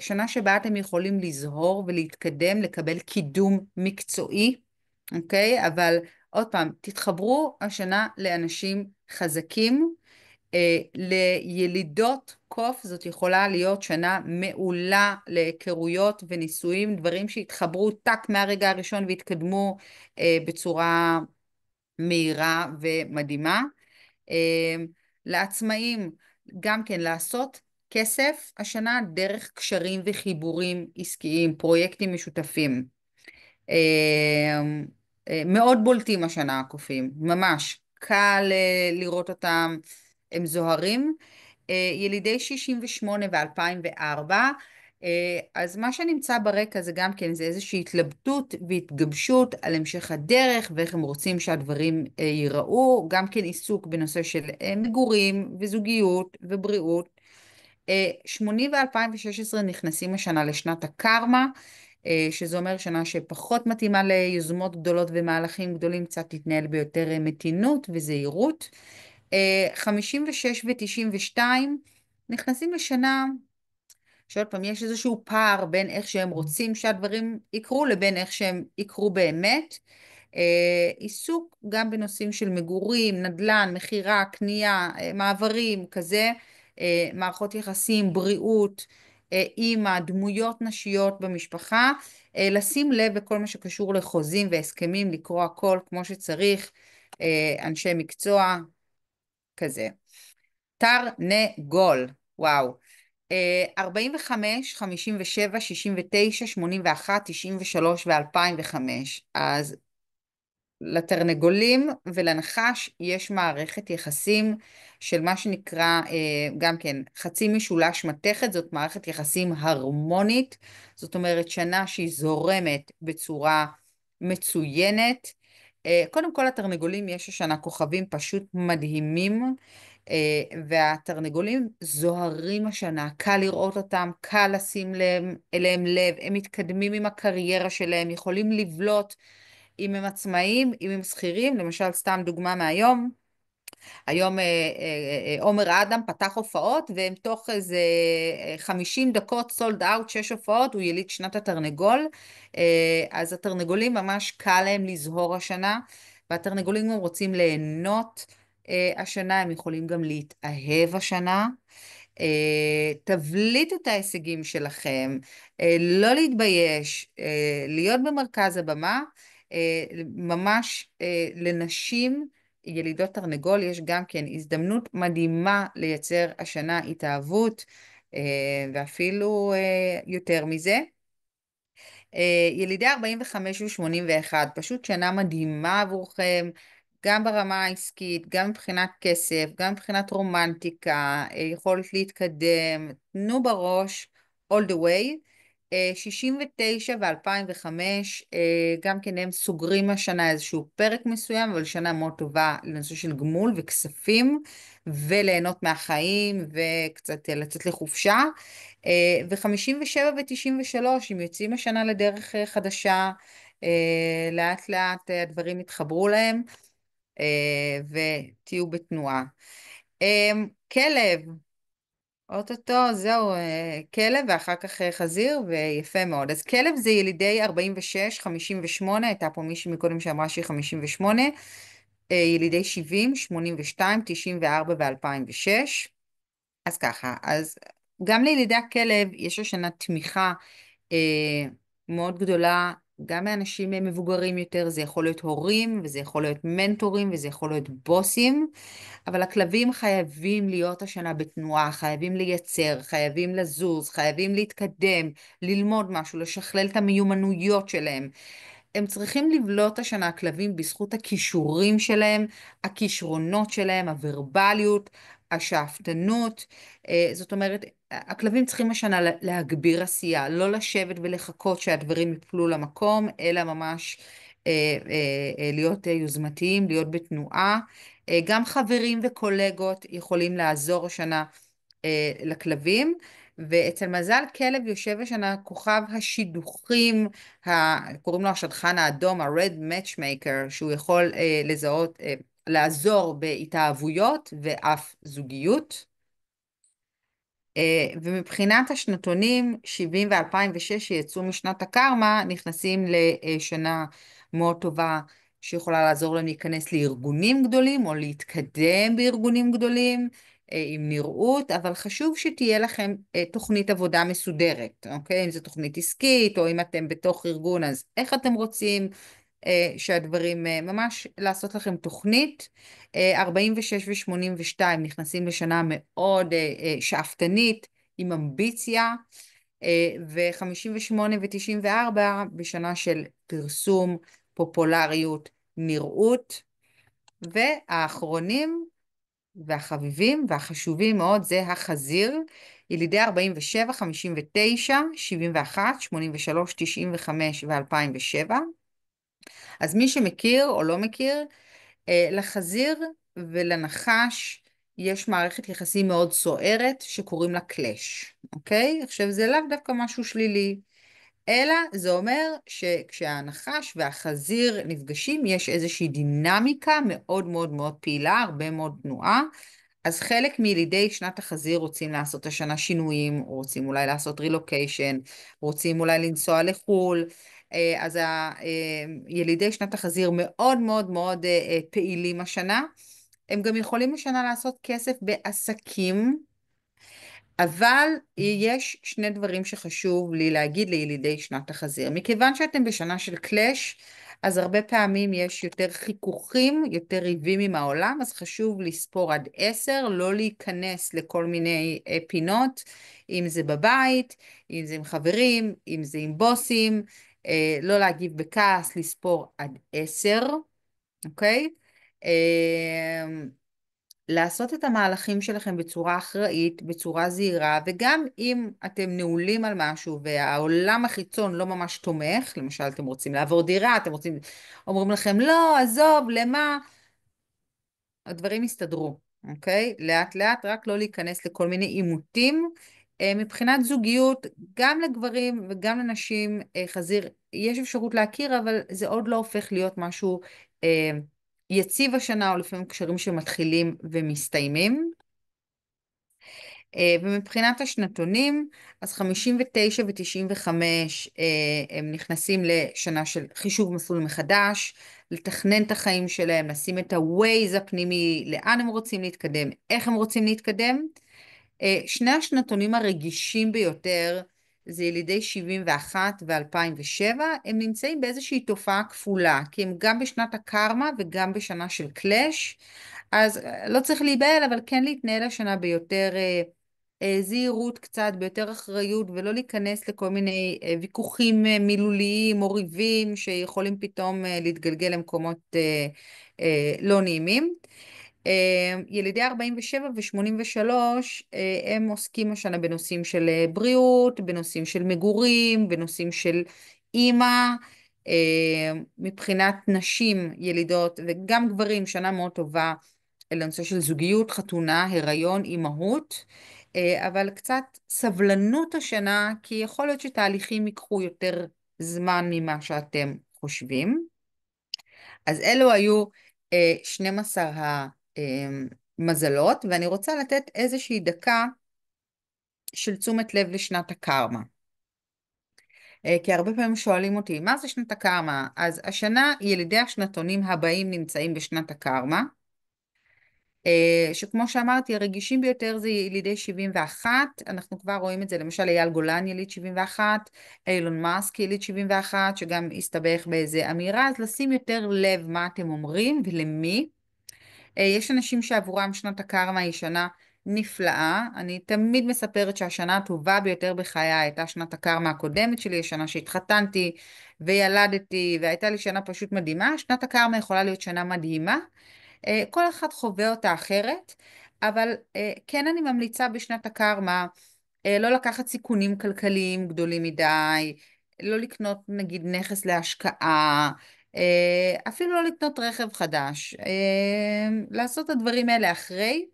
A: שנה שבה אתם יכולים לזהור ולהתקדם, לקבל קידום מקצועי, אוקיי? אבל עוד פעם, תתחברו השנה לאנשים חזקים. לילידות קוף זאת יכולה להיות שנה מעולה להיכרויות וניסויים, דברים שהתחברו טק מהרגע הראשון והתקדמו בצורה מהירה ומדהימה. לעצמאים גם כן לעשות כסף השנה דרך קשרים וחיבורים עסקיים, פרויקטים משותפים. מאוד בולטים השנה הקופים, ממש קל לראות אותם, הם זוהרים. ילידי 68 ו-2004, אז מה שנמצא ברקע זה גם כן, זה איזושהי התלבטות והתגבשות על המשך הדרך ואיך הם רוצים שהדברים ייראו, גם כן עיסוק בנושא של מגורים וזוגיות ובריאות. 80 ו-2016 נכנסים השנה לשנת הקרמה, שזה אומר שנה שפחות מתאימה ליוזמות גדולות ומהלכים גדולים, קצת תתנהל ביותר מתינות וזהירות. 56 ו-92 נכנסים לשנה שעוד פעם יש איזשהו פער בין איך שהם רוצים שהדברים יקרו לבין איך שהם יקרו באמת. עיסוק גם בנושאים של מגורים, נדל"ן, מכירה, קנייה, מעברים, כזה, מערכות יחסים, בריאות, אימא, דמויות נשיות במשפחה, לשים לב בכל מה שקשור לחוזים והסכמים, לקרוא הכל כמו שצריך, אנשי מקצוע, כזה. תרנגול, וואו. 45, 57, 69, 81, 93 ו-2005. אז לתרנגולים ולנחש יש מערכת יחסים של מה שנקרא גם כן חצי משולש מתכת, זאת מערכת יחסים הרמונית, זאת אומרת שנה שהיא זורמת בצורה מצוינת. קודם כל התרנגולים יש השנה כוכבים פשוט מדהימים, והתרנגולים זוהרים השנה, קל לראות אותם, קל לשים אליהם לב, הם מתקדמים עם הקריירה שלהם, יכולים לבלוט אם הם עצמאים, אם הם שכירים, למשל סתם דוגמה מהיום, היום עומר אדם פתח הופעות, והם תוך איזה 50 דקות סולד אאוט 6 הופעות, הוא יליד שנת התרנגול, אז התרנגולים ממש קל להם לזהור השנה, והתרנגולים גם רוצים ליהנות השנה, הם יכולים גם להתאהב השנה, תבליטו את ההישגים שלכם, לא להתבייש, להיות במרכז הבמה, ממש לנשים ילידות תרנגול יש גם כן הזדמנות מדהימה לייצר השנה התאהבות, ואפילו יותר מזה. ילידי 45 ו-81, פשוט שנה מדהימה עבורכם, גם ברמה העסקית, גם מבחינת כסף, גם מבחינת רומנטיקה, יכולת להתקדם, תנו בראש, all the way. 69 ו-2005, גם כן הם סוגרים השנה איזשהו פרק מסוים, אבל שנה מאוד טובה לנושא של גמול וכספים, וליהנות מהחיים, וקצת לצאת לחופשה. ו-57 ו-93, הם יוצאים השנה לדרך חדשה, לאט לאט הדברים יתחברו להם. ותהיו בתנועה. כלב, אוטוטו, זהו, כלב ואחר כך חזיר, ויפה מאוד. אז כלב זה ילידי 46, 58, הייתה פה מישהי מקודם שאמרה שהיא 58, ילידי 70, 82, 94 ו-2006. אז ככה, אז גם לילידי הכלב יש השנה תמיכה אה, מאוד גדולה, גם מאנשים מבוגרים יותר, זה יכול להיות הורים, וזה יכול להיות מנטורים, וזה יכול להיות בוסים, אבל הכלבים חייבים להיות השנה בתנועה, חייבים לייצר, חייבים לזוז, חייבים להתקדם, ללמוד משהו, לשכלל את המיומנויות שלהם. הם צריכים לבלוט השנה הכלבים בזכות הכישורים שלהם, הכישרונות שלהם, הוורבליות, השאפתנות. זאת אומרת, הכלבים צריכים השנה להגביר עשייה, לא לשבת ולחכות שהדברים יפלו למקום, אלא ממש להיות יוזמתיים, להיות בתנועה. גם חברים וקולגות יכולים לעזור השנה לכלבים, ואצל מזל כלב יושב השנה כוכב השידוכים, קוראים לו השדכן האדום, ה-Red Matchmaker, שהוא יכול לזהות, לעזור בהתאהבויות ואף זוגיות. ומבחינת השנתונים, 70 ו-2006 שיצאו משנת הקרמה, נכנסים לשנה מאוד טובה שיכולה לעזור להם להיכנס לארגונים גדולים או להתקדם בארגונים גדולים עם נראות, אבל חשוב שתהיה לכם תוכנית עבודה מסודרת, אוקיי? אם זו תוכנית עסקית או אם אתם בתוך ארגון, אז איך אתם רוצים שהדברים, ממש לעשות לכם תוכנית. 46 ו-82 נכנסים לשנה מאוד שאפתנית, עם אמביציה, ו-58 ו-94 בשנה של פרסום, פופולריות, נראות, והאחרונים והחביבים והחשובים מאוד זה החזיר, ילידי 47, 59, 71, 83, 95 ו-2007. אז מי שמכיר או לא מכיר, לחזיר ולנחש יש מערכת יחסים מאוד סוערת שקוראים לה קלאש, אוקיי? עכשיו זה לאו דווקא משהו שלילי, אלא זה אומר שכשהנחש והחזיר נפגשים יש איזושהי דינמיקה מאוד מאוד מאוד פעילה, הרבה מאוד תנועה. אז חלק מילידי שנת החזיר רוצים לעשות השנה שינויים, רוצים אולי לעשות רילוקיישן, רוצים אולי לנסוע לחו"ל. אז ילידי שנת החזיר מאוד מאוד מאוד פעילים השנה. הם גם יכולים השנה לעשות כסף בעסקים, אבל יש שני דברים שחשוב לי להגיד לילידי שנת החזיר. מכיוון שאתם בשנה של קלאש, אז הרבה פעמים יש יותר חיכוכים, יותר ריבים עם העולם, אז חשוב לספור עד 10, לא להיכנס לכל מיני פינות, אם זה בבית, אם זה עם חברים, אם זה עם בוסים, לא להגיב בכעס, לספור עד 10, אוקיי? לעשות את המהלכים שלכם בצורה אחראית, בצורה זהירה, וגם אם אתם נעולים על משהו והעולם החיצון לא ממש תומך, למשל אתם רוצים לעבור דירה, אתם רוצים, אומרים לכם לא, עזוב, למה? הדברים יסתדרו, אוקיי? לאט לאט, רק לא להיכנס לכל מיני עימותים. מבחינת זוגיות, גם לגברים וגם לנשים, חזיר, יש אפשרות להכיר, אבל זה עוד לא הופך להיות משהו יציב השנה, או לפעמים קשרים שמתחילים ומסתיימים. ומבחינת השנתונים, אז 59 ו-95 הם נכנסים לשנה של חישוב מסלול מחדש, לתכנן את החיים שלהם, לשים את ה-Waze הפנימי, לאן הם רוצים להתקדם, איך הם רוצים להתקדם. שני השנתונים הרגישים ביותר, זה ילידי 71 ו-2007, הם נמצאים באיזושהי תופעה כפולה, כי הם גם בשנת הקרמה וגם בשנה של קלאש, אז לא צריך להיבהל, אבל כן להתנהל השנה ביותר זהירות קצת, ביותר אחריות, ולא להיכנס לכל מיני ויכוחים מילוליים או ריבים שיכולים פתאום להתגלגל למקומות לא נעימים. ילידי 47 ו-83 הם עוסקים השנה בנושאים של בריאות, בנושאים של מגורים, בנושאים של אימא. מבחינת נשים ילידות וגם גברים, שנה מאוד טובה לנושא של זוגיות, חתונה, הריון, אימהות, אבל קצת סבלנות השנה, כי יכול להיות שתהליכים ייקחו יותר זמן ממה שאתם חושבים. אז אלו היו 12 המזלות, ואני רוצה לתת איזושהי דקה של תשומת לב לשנת הקרמה. כי הרבה פעמים שואלים אותי, מה זה שנת הקרמה? אז השנה ילידי השנתונים הבאים נמצאים בשנת הקרמה, שכמו שאמרתי, הרגישים ביותר זה ילידי 71, אנחנו כבר רואים את זה, למשל אייל גולן יליד 71, אילון מאסק יליד 71, שגם הסתבך באיזה אמירה, אז לשים יותר לב מה אתם אומרים ולמי. יש אנשים שעבורם שנת הקרמה היא שנה נפלאה. אני תמיד מספרת שהשנה הטובה ביותר בחיי הייתה שנת הקרמה הקודמת שלי, השנה שהתחתנתי וילדתי, והייתה לי שנה פשוט מדהימה. שנת הקרמה יכולה להיות שנה מדהימה. כל אחד חווה אותה אחרת, אבל כן אני ממליצה בשנת הקרמה לא לקחת סיכונים כלכליים גדולים מדי, לא לקנות נגיד נכס להשקעה, אפילו לא לקנות רכב חדש, לעשות את הדברים האלה אחרי.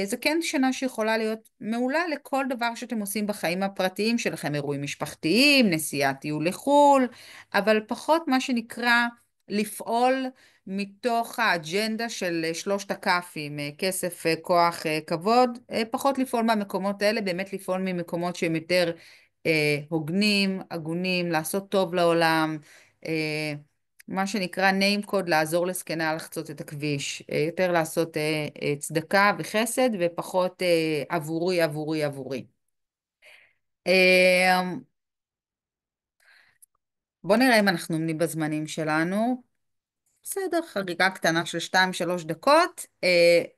A: זה כן שנה שיכולה להיות מעולה לכל דבר שאתם עושים בחיים הפרטיים שלכם, אירועים משפחתיים, נסיעת טיול לחו"ל, אבל פחות מה שנקרא לפעול מתוך האג'נדה של שלושת הכ"פים, כסף, כוח, כבוד, פחות לפעול מהמקומות האלה, באמת לפעול ממקומות שהם יותר הוגנים, הגונים, לעשות טוב לעולם, מה שנקרא name code, לעזור לזקנה לחצות את הכביש, יותר לעשות צדקה וחסד ופחות עבורי, עבורי, עבורי. בואו נראה אם אנחנו עומדים בזמנים שלנו. בסדר, חריגה קטנה של 2-3 דקות,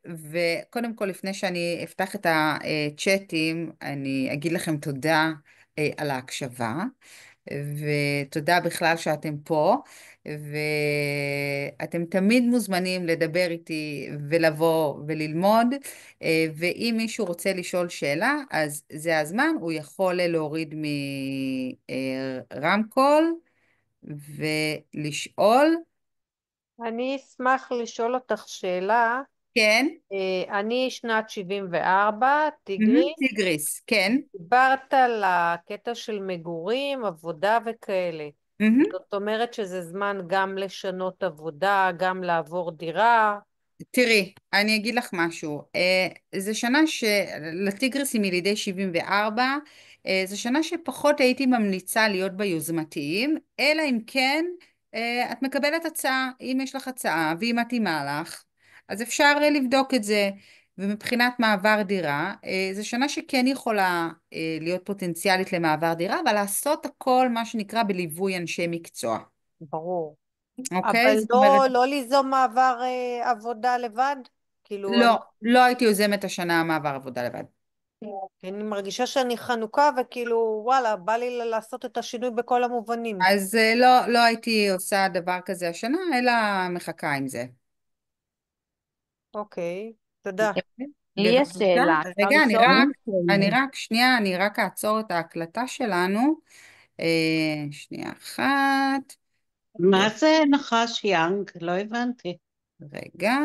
A: וקודם כל לפני שאני אפתח את הצ'אטים, אני אגיד לכם תודה על ההקשבה, ותודה בכלל שאתם פה, ואתם תמיד מוזמנים לדבר איתי ולבוא וללמוד, ואם מישהו רוצה לשאול שאלה, אז זה הזמן, הוא יכול להוריד מרמקול ולשאול.
B: אני אשמח לשאול אותך שאלה.
A: כן.
B: אני שנת 74, טיגריס.
A: טיגריס, כן.
B: דיברת על הקטע של מגורים, עבודה וכאלה.
A: מהמם.
B: זאת אומרת שזה זמן גם לשנות עבודה, גם לעבור דירה.
A: תראי, אני אגיד לך משהו. זו שנה שלטיגריס עם ילידי 74, זו שנה שפחות הייתי ממליצה להיות בה יוזמתיים, אלא אם כן את מקבלת הצעה. אם יש לך הצעה והיא מתאימה לך, אז אפשר לבדוק את זה. ומבחינת מעבר דירה, זו שנה שכן יכולה להיות פוטנציאלית למעבר דירה, אבל לעשות הכל מה שנקרא בליווי אנשי מקצוע.
B: ברור.
A: אוקיי?
B: אבל
A: זאת אומרת,
B: לא ליזום מעבר עבודה לבד? כאילו,
A: לא, לא הייתי יוזמת השנה מעבר עבודה לבד.
B: אני מרגישה שאני חנוכה וכאילו, וואלה, בא לי לעשות את השינוי בכל המובנים.
A: אז לא, לא הייתי עושה דבר כזה השנה, אלא מחכה עם זה.
B: אוקיי, תודה.
C: לי יש
A: בבקשה.
C: שאלה, אפשר
A: רגע,
C: לשאול?
A: שנייה, אני רק אעצור את ההקלטה שלנו. שנייה אחת.
D: מה זה נחש יאנג? לא הבנתי.
A: רגע.